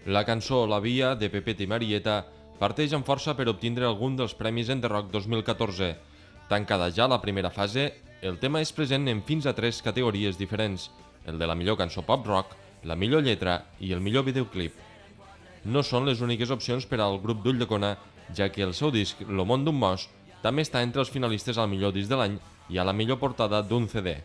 La cançó La Via, de Pepet i Marieta, parteix amb força per obtindre algun dels Premis Enderrock 2014. Tancada ja la primera fase, el tema és present en fins a 3 categories diferents, el de la millor cançó pop-rock, la millor lletra i el millor videoclip. No són les úniques opcions per al grup d'Ulldecona, ja que el seu disc Lo món d'un mos també està entre els finalistes al millor disc de l'any i a la millor portada d'un CD.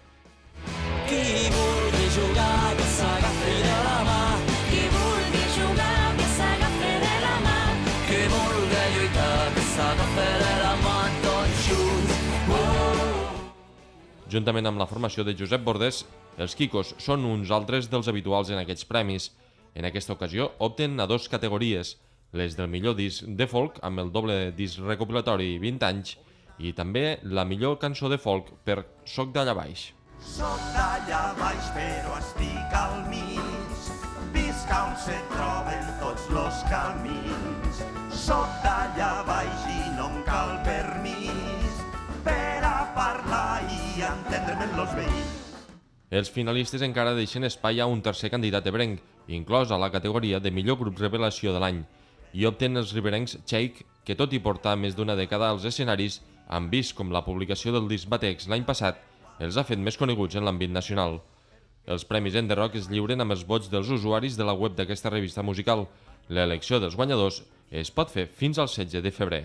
Qui vulgui jugar, que s'agafi de la mà. Qui vulgui jugar, que s'agafi de la mà. Qui vulgui lluitar, que s'agafi de la mà, tots junts. Juntament amb la formació de Josep Bordés, els Quicos són uns altres dels habituals en aquests premis. En aquesta ocasió opten a 2 categories, les del millor disc de folk amb el doble disc recopilatori 20 anys i també la millor cançó de folk per Soc d'allà baix. Soc d'allà baix però estic al mig, visc on se troben tots los camins. Soc d'allà baix i no em cal permís per a parlar i entendre'm amb los veïns. Els finalistes encara deixen espai a un tercer candidat ebrenc, inclòs a la categoria de millor grup revelació de l'any, i opten els riberencs Cheik, que tot i portar més d'una dècada als escenaris, han vist com la publicació del disc Batex l'any passat els ha fet més coneguts en l'àmbit nacional. Els Premis Enderrock es lliuren amb els vots dels usuaris de la web d'aquesta revista musical. L'elecció dels guanyadors es pot fer fins al 16 de febrer.